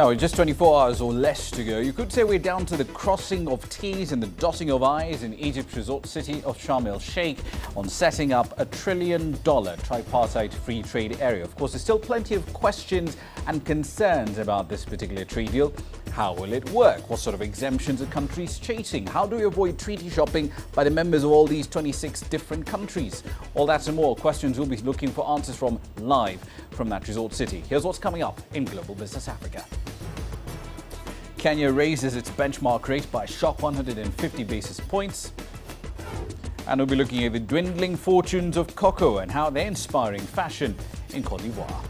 Now, with just 24 hours or less to go, you could say we're down to the crossing of T's and the dotting of I's in Egypt's resort city of Sharm el-Sheikh on setting up a $1 trillion tripartite free trade area. Of course, there's still plenty of questions and concerns about this particular trade deal. How will it work? What sort of exemptions are countries chasing? How do we avoid treaty shopping by the members of all these 26 different countries? All that and more questions we'll be looking for answers from live from that resort city. Here's what's coming up in Global Business Africa. Kenya raises its benchmark rate by a shock 150 basis points. And we'll be looking at the dwindling fortunes of cocoa and how they're inspiring fashion in Cote d'Ivoire.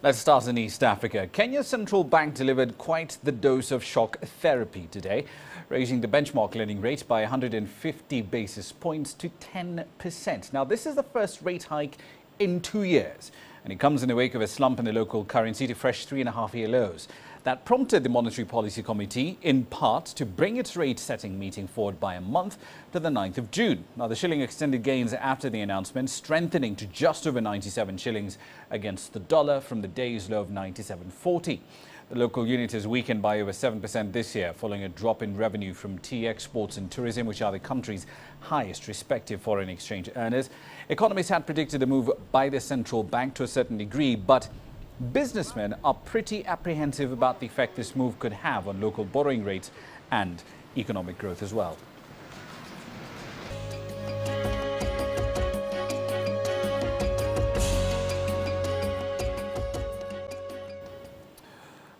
Let's start in East Africa. Kenya's central bank delivered quite the dose of shock therapy today, raising the benchmark lending rate by 150 basis points to 10%. Now, this is the first rate hike in 2 years, and it comes in the wake of a slump in the local currency to fresh 3.5-year lows. That prompted the Monetary Policy Committee, in part, to bring its rate-setting meeting forward by a month to the 9th of June. Now, the shilling extended gains after the announcement, strengthening to just over 97 shillings against the dollar from the day's low of 97.40. The local unit has weakened by over 7% this year, following a drop in revenue from tea exports and tourism, which are the country's highest respective foreign exchange earners. Economists had predicted the move by the central bank to a certain degree, but businessmen are pretty apprehensive about the effect this move could have on local borrowing rates and economic growth as well.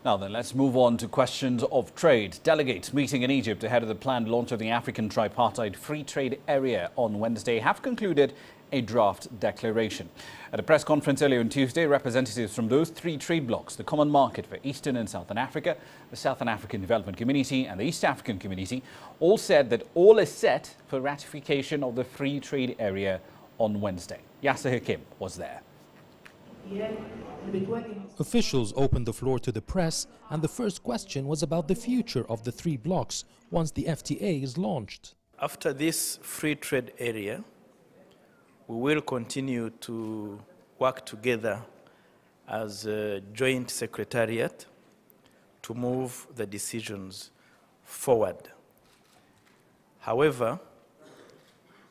Now then, let's move on to questions of trade. Delegates meeting in Egypt ahead of the planned launch of the African Tripartite Free Trade Area on Wednesday have concluded a draft declaration. At a press conference earlier on Tuesday, representatives from those three trade blocs, the Common Market for Eastern and Southern Africa, the Southern African Development Community and the East African Community, all said that all is set for ratification of the Free Trade Area on Wednesday. Yasser Hakim was there. Officials opened the floor to the press, and the first question was about the future of the three blocs once the FTA is launched. After this free trade area, we will continue to work together as a joint secretariat to move the decisions forward. However,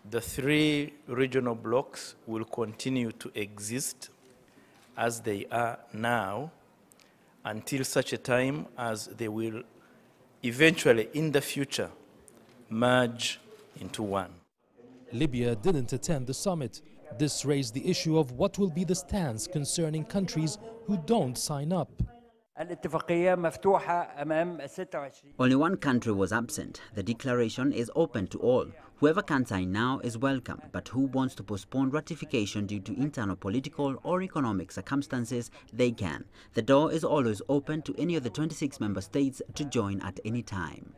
the three regional blocs will continue to exist as they are now until such a time as they will eventually in the future merge into one. Libya didn't attend the summit. This raised the issue of what will be the stance concerning countries who don't sign up. Only one country was absent. The declaration is open to all. Whoever can sign now is welcome, but who wants to postpone ratification due to internal political or economic circumstances, they can. The door is always open to any of the 26 member states to join at any time.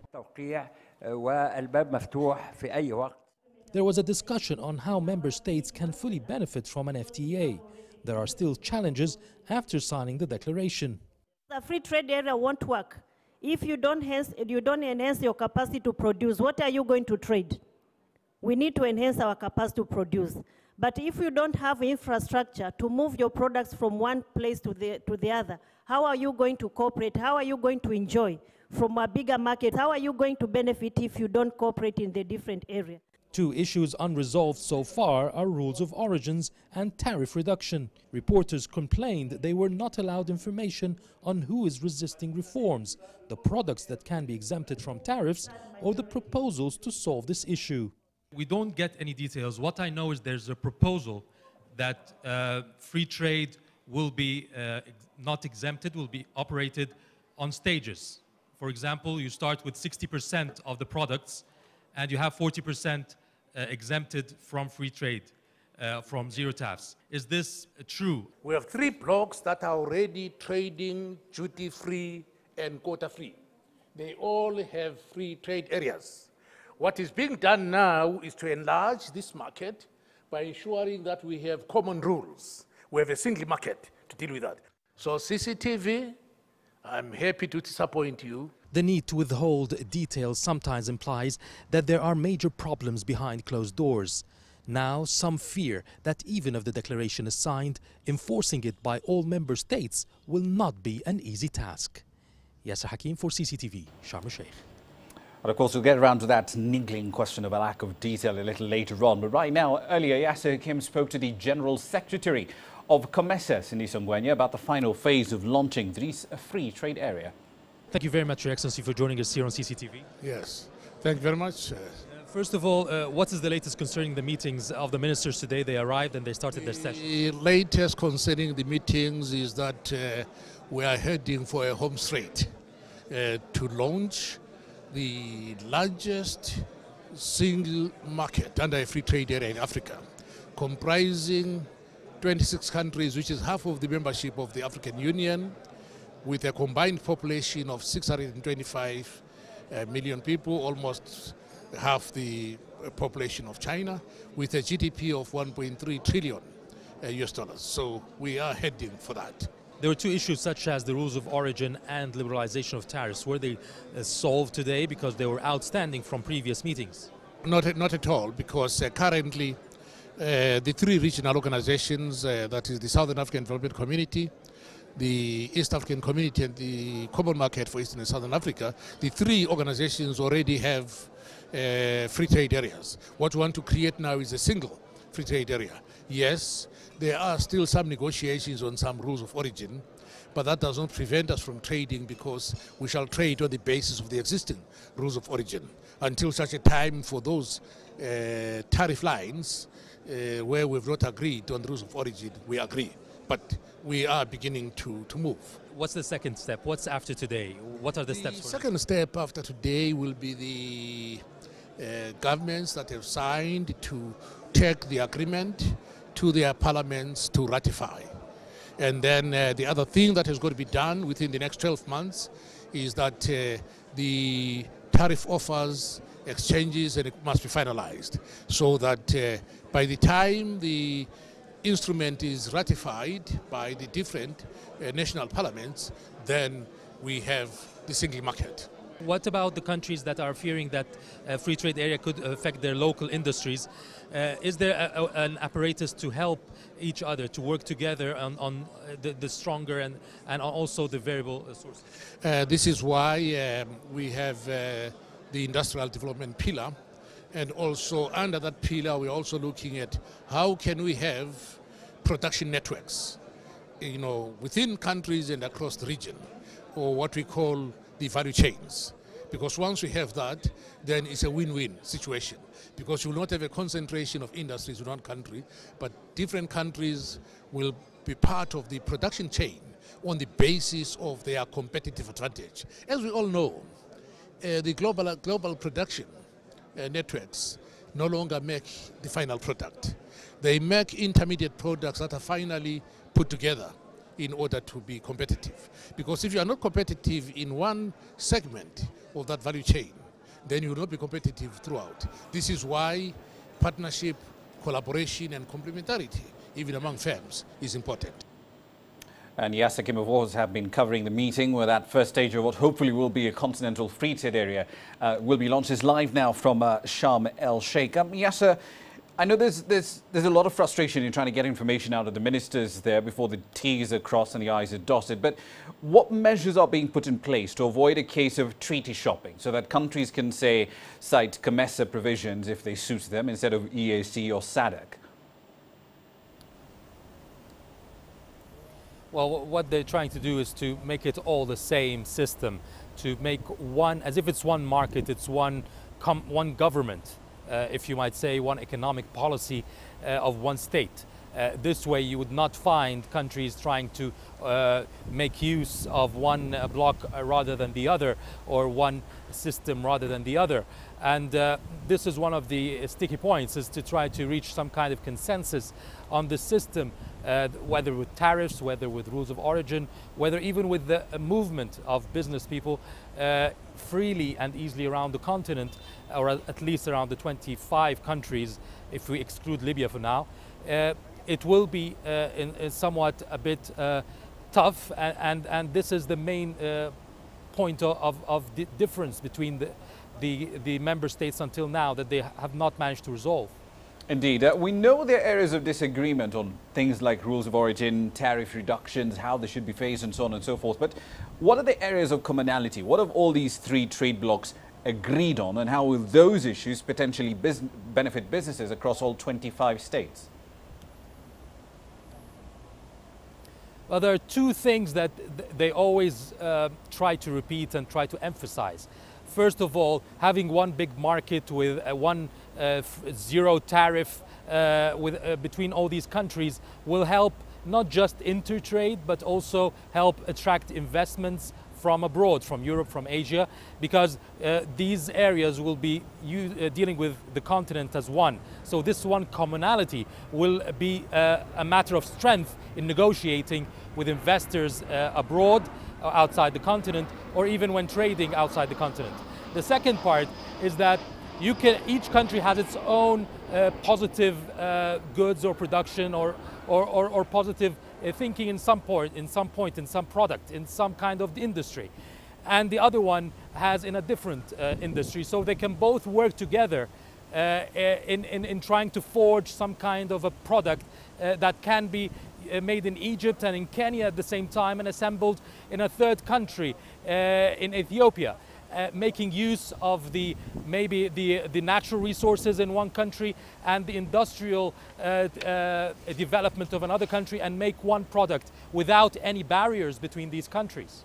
There was a discussion on how member states can fully benefit from an FTA. There are still challenges after signing the declaration. The free trade area won't work. If you don't enhance your capacity to produce, what are you going to trade? We need to enhance our capacity to produce. But if you don't have infrastructure to move your products from one place to the other, how are you going to cooperate? How are you going to enjoy from a bigger market? How are you going to benefit if you don't cooperate in the different areas? Two issues unresolved so far are rules of origins and tariff reduction. Reporters complained they were not allowed information on who is resisting reforms, the products that can be exempted from tariffs, or the proposals to solve this issue. We don't get any details. What I know is there's a proposal that free trade will be not exempted, will be operated on stages. For example, you start with 60% of the products and you have 40% exempted from free trade, from zero tariffs. Is this true? We have three blocks that are already trading duty-free and quota-free. They all have free trade areas. What is being done now is to enlarge this market by ensuring that we have common rules. We have a single market to deal with that. So CCTV, I'm happy to disappoint you. The need to withhold details sometimes implies that there are major problems behind closed doors. Now, some fear that even if the declaration is signed, enforcing it by all member states will not be an easy task. Yasser Hakim for CCTV, Sharm el-Sheikh. And of course, we'll get around to that niggling question of a lack of detail a little later on. But right now, earlier, Yasser Hakim spoke to the General Secretary of COMESA, Cindy Songwenya, about the final phase of launching this free trade area. Thank you very much, Your Excellency, for joining us here on CCTV. Yes, thank you very much. First of all, what is the latest concerning the meetings of the ministers today? They arrived and they started their session. The latest concerning the meetings is that we are heading for a home straight to launch the largest single market under a free trade area in Africa, comprising 26 countries, which is half of the membership of the African Union, with a combined population of 625 million people, almost half the population of China, with a GDP of 1.3 trillion US dollars. So we are heading for that. There were two issues such as the rules of origin and liberalization of tariffs. Were they solved today because they were outstanding from previous meetings? Not at all, because currently the three regional organizations, that is the Southern African Development Community, the East African Community and the Common Market for Eastern and Southern Africa, the three organizations already have free trade areas. What we want to create now is a single free trade area. Yes, there are still some negotiations on some rules of origin, but that does not prevent us from trading, because we shall trade on the basis of the existing rules of origin until such a time for those tariff lines where we've not agreed on the rules of origin, we agree. But we are beginning to move. What's the second step? What's after today? What are the steps? The second step after today will be the governments that have signed to take the agreement to their parliaments to ratify. And then the other thing that has got to be done within the next 12 months is that the tariff offers, exchanges, and it must be finalized, so that by the time the instrument is ratified by the different national parliaments, then we have the single market. What about the countries that are fearing that a free trade area could affect their local industries? Is there an apparatus to help each other, to work together on the stronger and also the variable sources? This is why we have the industrial development pillar, and also under that pillar we're also looking at how can we have production networks, within countries and across the region, or what we call the value chains. Because once we have that, then it's a win-win situation, because you will not have a concentration of industries in one country, but different countries will be part of the production chain on the basis of their competitive advantage. As we all know, the global production networks no longer make the final product. They make intermediate products that are finally put together in order to be competitive. Because if you are not competitive in one segment of that value chain, then you will not be competitive throughout. This is why partnership, collaboration and complementarity, even among firms, is important. And Yasser Hakim, of course, have been covering the meeting where that first stage of what hopefully will be a continental free trade area will be launched. Is live now from Sharm el-Sheikh. Yasser, I know there's a lot of frustration in trying to get information out of the ministers there before the T's are crossed and the I's are dotted. But what measures are being put in place to avoid a case of treaty shopping so that countries can, say, cite COMESA provisions if they suit them instead of EAC or SADC? Well, what they're trying to do is to make it all the same system, to make one, as if it's one market, it's one government, if you might say, one economic policy of one state. This way you would not find countries trying to make use of one block rather than the other, or one system rather than the other. And this is one of the sticky points, is to try to reach some kind of consensus on the system, whether with tariffs, whether with rules of origin, whether even with the movement of business people freely and easily around the continent, or at least around the 25 countries, if we exclude Libya for now. It will be in somewhat a bit tough, and this is the main point of the difference between the member states until now, that they have not managed to resolve. Indeed. We know there are areas of disagreement on things like rules of origin, tariff reductions, how they should be phased and so on and so forth. But what are the areas of commonality? What have all these three trade blocs agreed on, and how will those issues potentially benefit businesses across all 25 states? Well, there are two things that they always try to repeat and try to emphasize. First of all, having one big market with one zero tariff between all these countries will help not just intertrade, but also help attract investments from abroad, from Europe, from Asia, because these areas will be dealing with the continent as one. So this one commonality will be a matter of strength in negotiating with investors abroad, outside the continent, or even when trading outside the continent. The second part is that each country has its own positive goods or production or positive thinking in some point, in some product, in some kind of industry. And the other one has in a different industry. So they can both work together in trying to forge some kind of a product that can be made in Egypt and in Kenya at the same time and assembled in a third country, in Ethiopia. Making use of maybe the natural resources in one country and the industrial development of another country, and make one product without any barriers between these countries.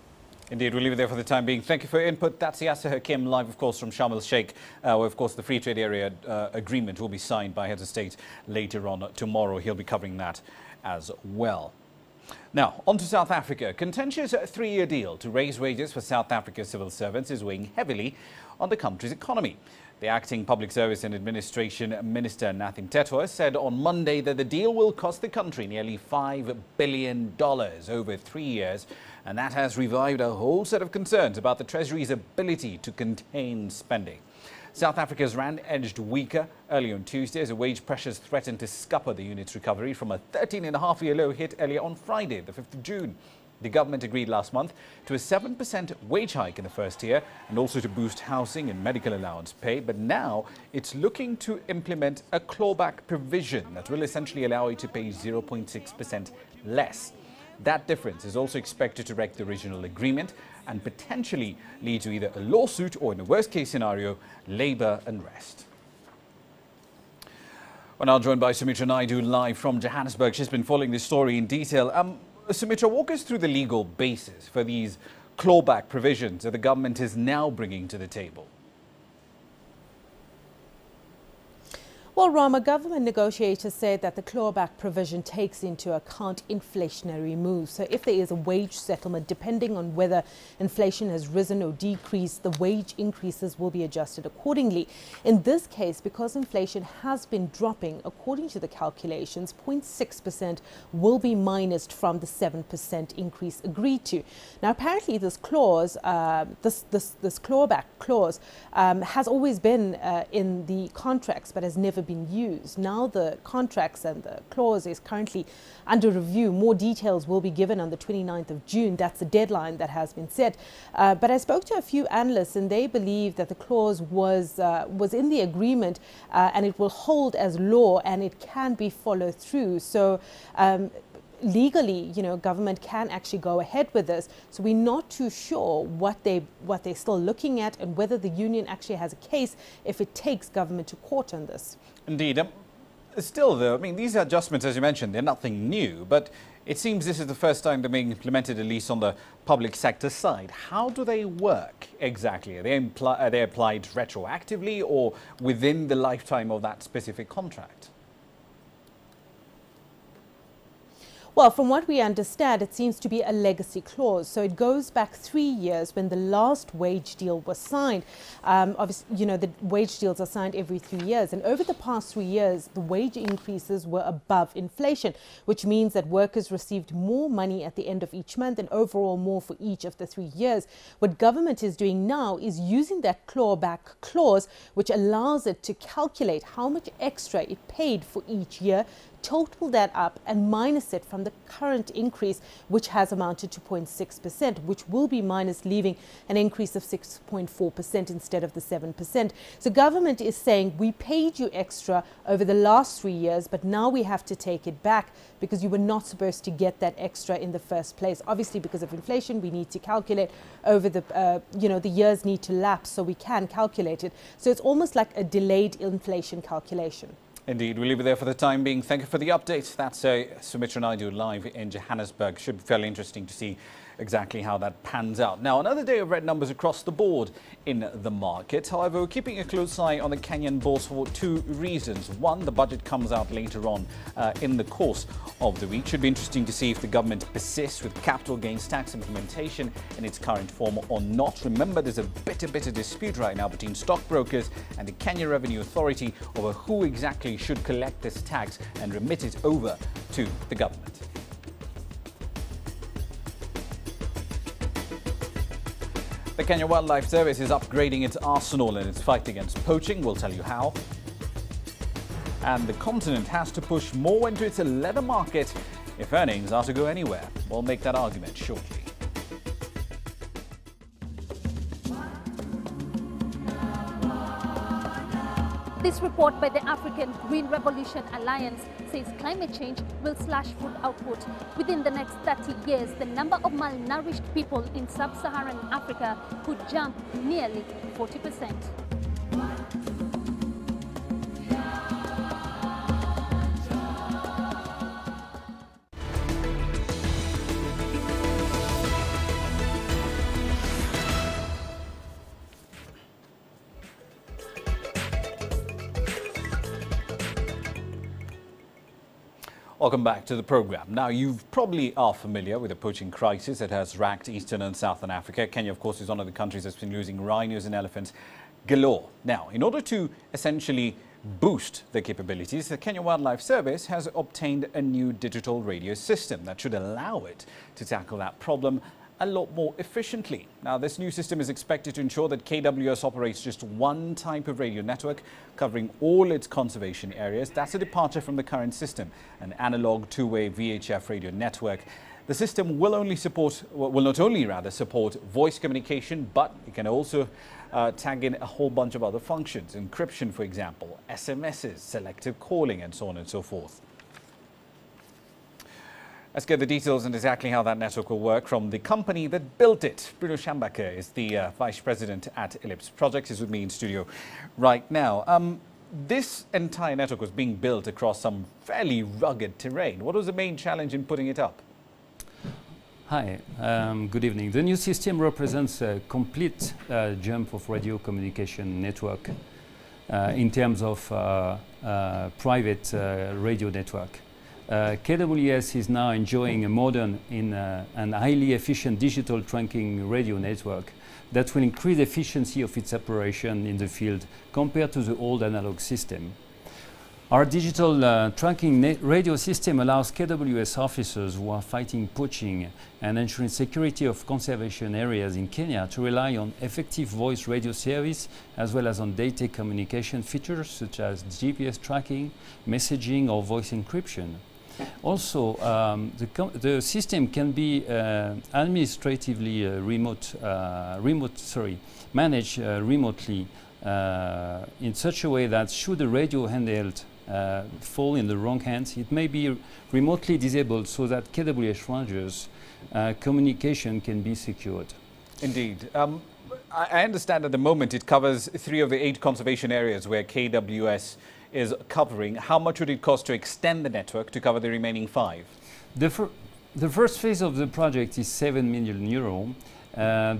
Indeed, we'll leave it there for the time being. Thank you for your input. That's Yasser Hakim, live, of course, from Sharm el-Sheikh, where, of course, the free trade area agreement will be signed by heads of state later on tomorrow. He'll be covering that as well. Now, on to South Africa. Contentious three-year deal to raise wages for South Africa's civil servants is weighing heavily on the country's economy. The acting Public Service and Administration Minister, Nathi Mthethwa, said on Monday that the deal will cost the country nearly $5 billion over 3 years, and that has revived a whole set of concerns about the Treasury's ability to contain spending. South Africa's rand edged weaker early on Tuesday as the wage pressures threatened to scupper the unit's recovery from a 13.5-year low hit earlier on Friday, the 5th of June. The government agreed last month to a 7% wage hike in the first year and also to boost housing and medical allowance pay. But now it's looking to implement a clawback provision that will essentially allow it to pay 0.6% less. That difference is also expected to wreck the original agreement and potentially lead to either a lawsuit or, in the worst case scenario, labour unrest. We're now joined by Sumitra Naidu live from Johannesburg. She's been following this story in detail. Sumitra, walk us through the legal basis for these clawback provisions that the government is now bringing to the table. Well, Rama, government negotiators said that the clawback provision takes into account inflationary moves. So if there is a wage settlement, depending on whether inflation has risen or decreased, the wage increases will be adjusted accordingly. In this case, because inflation has been dropping, according to the calculations, 0.6% will be minused from the 7% increase agreed to. Now, apparently this clause, this clawback clause has always been in the contracts, but has never been used. Now the contracts and the clause is currently under review. More details will be given on the 29th of June. That's the deadline that has been set. But I spoke to a few analysts and they believe that the clause was in the agreement and it will hold as law and it can be followed through. So legally, government can actually go ahead with this. So we're not too sure what they're still looking at and whether the union actually has a case if it takes government to court on this. Indeed. Still, though, I mean, these adjustments, as you mentioned, they're nothing new, but it seems this is the first time they're being implemented, at least on the public sector side. How do they work exactly? Are they applied retroactively or within the lifetime of that specific contract? Well, from what we understand, it seems to be a legacy clause. So it goes back 3 years when the last wage deal was signed. Obviously, the wage deals are signed every 3 years. And over the past 3 years, the wage increases were above inflation, which means that workers received more money at the end of each month and overall more for each of the 3 years. What government is doing now is using that clawback clause, which allows it to calculate how much extra it paid for each year total that up and minus it from the current increase, which has amounted to 0.6%, which will be minus, leaving an increase of 6.4% instead of the 7%. So government is saying, we paid you extra over the last 3 years, but now we have to take it back because you were not supposed to get that extra in the first place. Obviously, because of inflation, we need to calculate over the, the years need to lapse so we can calculate it. So it's almost like a delayed inflation calculation. Indeed, we'll leave it there for the time being. Thank you for the update. That's Sumitra Naidu live in Johannesburg. Should be fairly interesting to see exactly how that pans out. Now, another day of red numbers across the board in the market. However, we're keeping a close eye on the Kenyan bourse for two reasons. One, the budget comes out later on in the course of the week. Should be interesting to see if the government persists with capital gains tax implementation in its current form or not. Remember, there's a bitter dispute right now between stockbrokers and the Kenya Revenue Authority over who exactly should collect this tax and remit it over to the government. The Kenya Wildlife Service is upgrading its arsenal in its fight against poaching. We'll tell you how. And the continent has to push more into its leather market if earnings are to go anywhere. We'll make that argument shortly. This report by the African Green Revolution Alliance says climate change will slash food output. Within the next 30 years, the number of malnourished people in sub-Saharan Africa could jump nearly 40%. Welcome back to the program. Now, you probably are familiar with the poaching crisis that has racked eastern and southern Africa. Kenya, of course, is one of the countries that's been losing rhinos and elephants galore. Now, in order to essentially boost their capabilities, the Kenya Wildlife Service has obtained a new digital radio system that should allow it to tackle that problem a lot more efficiently. Now, this new system is expected to ensure that KWS operates just one type of radio network covering all its conservation areas. That's a departure from the current system, an analog two-way VHF radio network. The system will not only support voice communication, but it can also tag in a whole bunch of other functions, encryption, for example, SMSs, selective calling, and so on and so forth. Let's get the details on exactly how that network will work from the company that built it. Bruno Schambacke is the Vice President at Ellipse Projects. He's with me in studio right now. This entire network was being built across some fairly rugged terrain. What was the main challenge in putting it up? Hi, good evening. The new system represents a complete jump of radio communication network in terms of private radio network. KWS is now enjoying a modern and highly efficient digital trunking radio network that will increase the efficiency of its operation in the field compared to the old analog system. Our digital trunking radio system allows KWS officers who are fighting poaching and ensuring security of conservation areas in Kenya to rely on effective voice radio service as well as on data communication features such as GPS tracking, messaging or voice encryption. Also, the system can be administratively managed remotely in such a way that should the radio handheld fall in the wrong hands, it may be remotely disabled so that KWS rangers communication can be secured. Indeed. I understand at the moment it covers 3 of the 8 conservation areas where KWS is covering. How much would it cost to extend the network to cover the remaining 5? The first phase of the project is €7 million.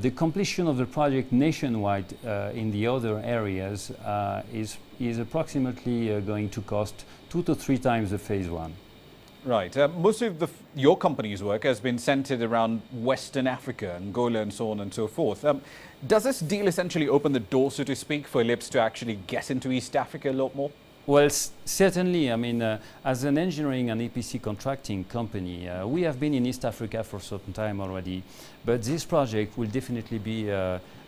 The completion of the project nationwide in the other areas is approximately going to cost 2 to 3 times the phase 1. Right. Most of your company's work has been centered around Western Africa, Angola and so on and so forth. Does this deal essentially open the door, so to speak, for Ellipse to actually get into East Africa a lot more? Well, certainly. I mean, as an engineering and EPC contracting company, we have been in East Africa for a certain time already, but this project will definitely be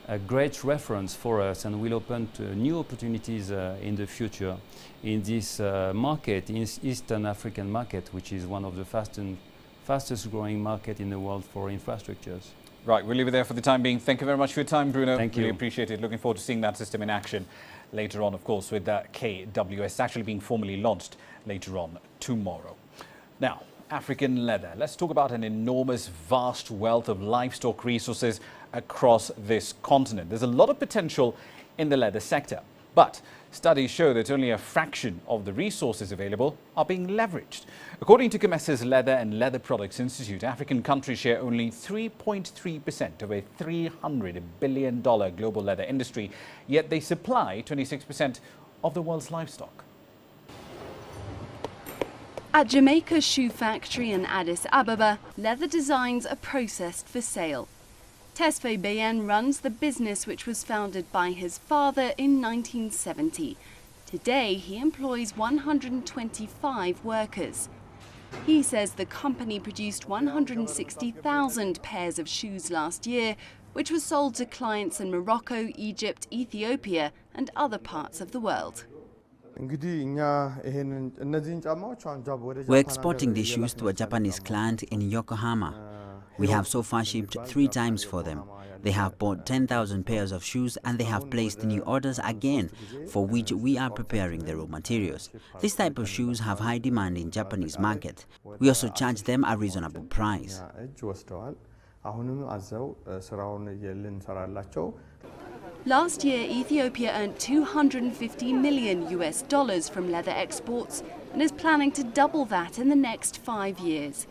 a great reference for us and will open to new opportunities in the future in this market, in Eastern African market, which is one of the fastest growing market in the world for infrastructures. Right, we'll leave it there for the time being. Thank you very much for your time, Bruno. Thank you. Really appreciate it. Looking forward to seeing that system in action later on, of course, with KWS actually being formally launched later on tomorrow. Now, African leather. Let's talk about an enormous, vast wealth of livestock resources across this continent. There's a lot of potential in the leather sector, but studies show that only a fraction of the resources available are being leveraged. According to COMESA's Leather and Leather Products Institute, African countries share only 3.3% of a $300 billion global leather industry, yet they supply 26% of the world's livestock. At Jamaica's shoe factory in Addis Ababa, leather designs are processed for sale. Tesfaye Bayen runs the business, which was founded by his father in 1970. Today, he employs 125 workers. He says the company produced 160,000 pairs of shoes last year, which was sold to clients in Morocco, Egypt, Ethiopia, and other parts of the world. We're exporting these shoes to a Japanese client in Yokohama. We have so far shipped 3 times for them. They have bought 10,000 pairs of shoes and they have placed new orders again, for which we are preparing the raw materials. This type of shoes have high demand in Japanese market. We also charge them a reasonable price. Last year, Ethiopia earned $250 million from leather exports and is planning to double that in the next 5 years.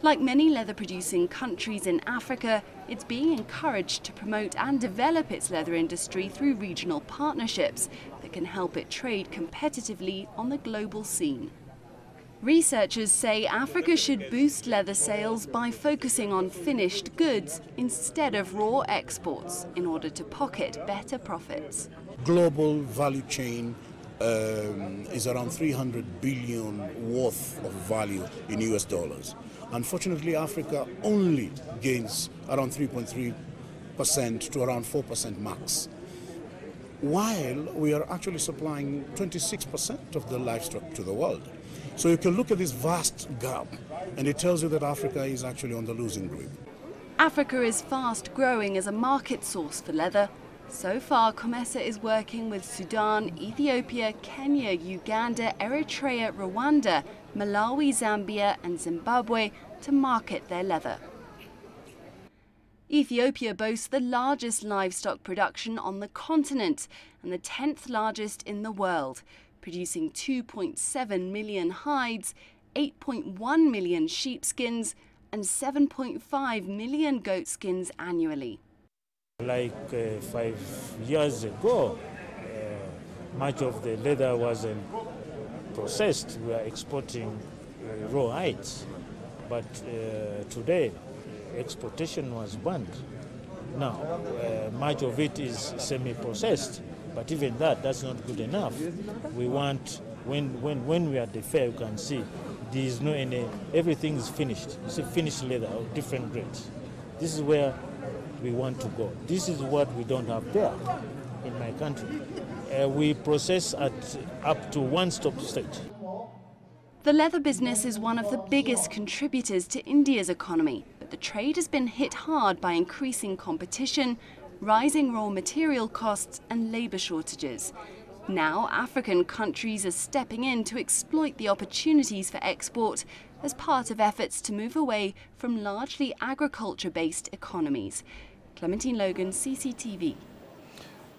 Like many leather-producing countries in Africa, it's being encouraged to promote and develop its leather industry through regional partnerships that can help it trade competitively on the global scene. Researchers say Africa should boost leather sales by focusing on finished goods instead of raw exports in order to pocket better profits. Global value chain is around 300 billion worth of value in US dollars. Unfortunately, Africa only gains around 3.3% to around 4% max, while we are actually supplying 26% of the livestock to the world. So you can look at this vast gap, and it tells you that Africa is actually on the losing grip. Africa is fast growing as a market source for leather. So far, COMESA is working with Sudan, Ethiopia, Kenya, Uganda, Eritrea, Rwanda, Malawi, Zambia and Zimbabwe to market their leather. Ethiopia boasts the largest livestock production on the continent and the 10th largest in the world, producing 2.7 million hides, 8.1 million sheepskins and 7.5 million goatskins annually. Like 5 years ago, much of the leather wasn't processed. We are exporting raw hides. But today, exportation was banned. Now, much of it is semi-processed, but even that's not good enough. We want, when we are at the fair, you can see there is no any, everything is finished. It's a finished leather of different grades. This is where we want to go. This is what we don't have there in my country. We process at up to one-stop stage. The leather business is one of the biggest contributors to India's economy, but the trade has been hit hard by increasing competition, rising raw material costs and labour shortages. Now, African countries are stepping in to exploit the opportunities for export as part of efforts to move away from largely agriculture-based economies. Clementine Logan, CCTV.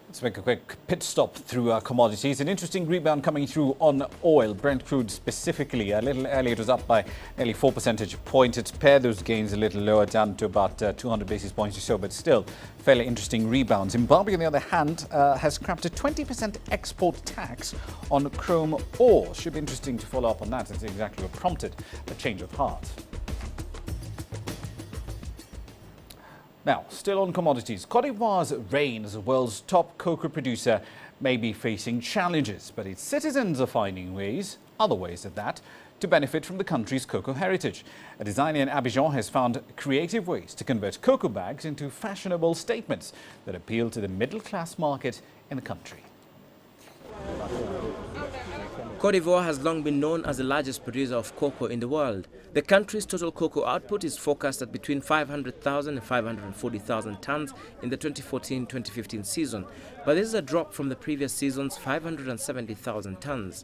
Let's make a quick pit stop through our commodities. An interesting rebound coming through on oil. Brent crude specifically. A little earlier, it was up by nearly 4 percentage points. It's pared those gains a little lower, down to about 200 basis points or so, but still fairly interesting rebound. Zimbabwe, on the other hand, has scrapped a 20% export tax on chrome ore. Should be interesting to follow up on that. That's exactly what prompted a change of heart. Now, still on commodities, Cote d'Ivoire's reign as the world's top cocoa producer may be facing challenges, but its citizens are finding ways, other ways at that, to benefit from the country's cocoa heritage. A designer in Abidjan has found creative ways to convert cocoa bags into fashionable statements that appeal to the middle-class market in the country. Cote d'Ivoire has long been known as the largest producer of cocoa in the world. The country's total cocoa output is forecast at between 500,000 and 540,000 tons in the 2014-2015 season, but this is a drop from the previous season's 570,000 tons.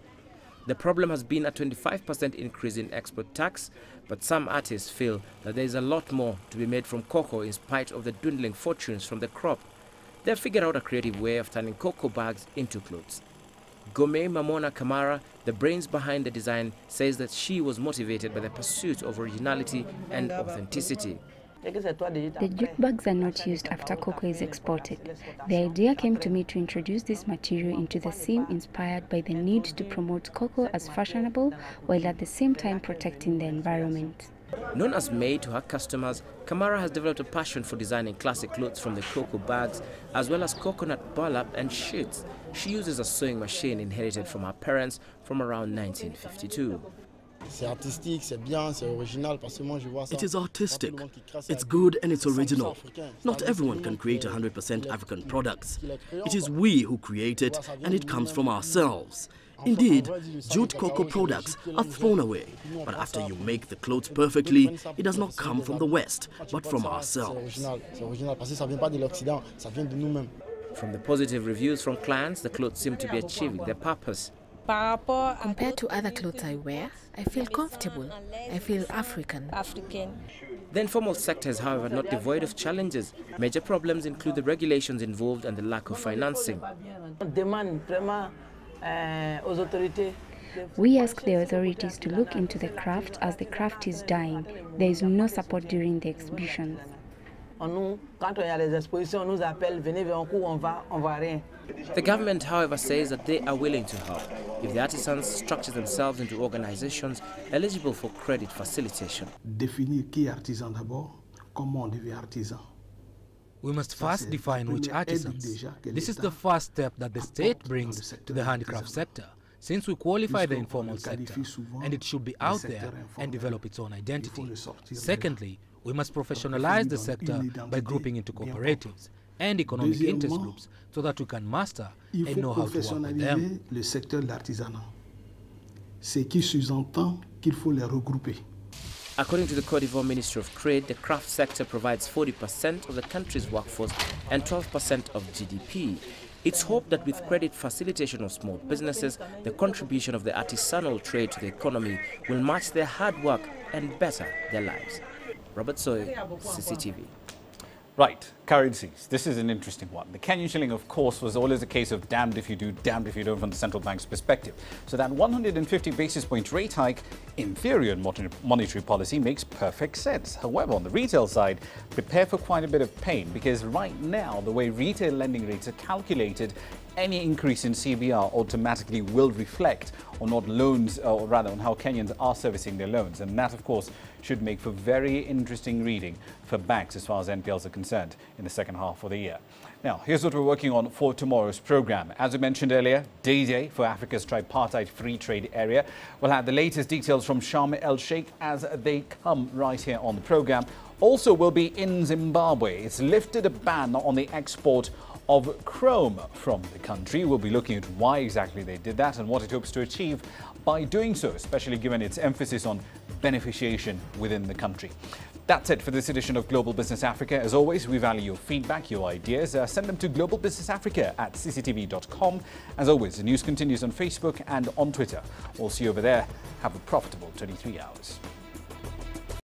The problem has been a 25% increase in export tax, but some artists feel that there is a lot more to be made from cocoa in spite of the dwindling fortunes from the crop. They have figured out a creative way of turning cocoa bags into clothes. Gome Mamona Kamara, the brains behind the design, says that she was motivated by the pursuit of originality and authenticity. The jute bags are not used after cocoa is exported. The idea came to me to introduce this material into the scene, inspired by the need to promote cocoa as fashionable while at the same time protecting the environment. Known as May to her customers, Kamara has developed a passion for designing classic clothes from the cocoa bags, as well as coconut burlap and sheets. She uses a sewing machine inherited from her parents from around 1952. It is artistic, it's good and it's original. Not everyone can create 100% African products. It is we who create it, and it comes from ourselves. Indeed, jute cocoa products are thrown away, but after you make the clothes perfectly, it does not come from the West, but from ourselves. From the positive reviews from clients, the clothes seem to be achieving their purpose. Compared to other clothes I wear, I feel comfortable. I feel African. The informal sector is, however, not devoid of challenges. Major problems include the regulations involved and the lack of financing. We ask the authorities to look into the craft, as the craft is dying. There is no support during the exhibitions. The government, however, says that they are willing to help if the artisans structure themselves into organizations eligible for credit facilitation. We must first define which artisans. This is the first step that the state brings to the handicraft sector, since we qualify the informal sector, and it should be out there and develop its own identity. Secondly, we must professionalize the sector by grouping into cooperatives and economic interest groups so that we can master and know how to work with them. According to the Cote d'Ivoire Ministry of Trade, the craft sector provides 40% of the country's workforce and 12% of GDP. It's hoped that with credit facilitation of small businesses, the contribution of the artisanal trade to the economy will match their hard work and better their lives. Robert Soy, CCTV. Right, currencies. This is an interesting one. The Kenyan shilling, of course, was always a case of damned if you do, damned if you don't from the central bank's perspective. So that 150 basis point rate hike, in theory on monetary policy, makes perfect sense. However, on the retail side, prepare for quite a bit of pain, because right now, the way retail lending rates are calculated, any increase in CBR automatically will reflect on what loans, or rather on how Kenyans are servicing their loans. And that, of course, should make for very interesting reading for banks as far as NPLs are concerned in the second half of the year. Now, here's what we're working on for tomorrow's program. As we mentioned earlier, Day for Africa's Tripartite Free Trade Area. We'll have the latest details from Sharm el-Sheikh as they come right here on the program. Also, we'll be in Zimbabwe. It's lifted a ban on the export of chrome from the country. We'll be looking at why exactly they did that and what it hopes to achieve by doing so, especially given its emphasis on beneficiation within the country. That's it for this edition of Global Business Africa. As always, we value your feedback, your ideas. Send them to globalbusinessafrica@cctv.com. As always, the news continues on Facebook and on Twitter. We'll see you over there. Have a profitable 23 hours.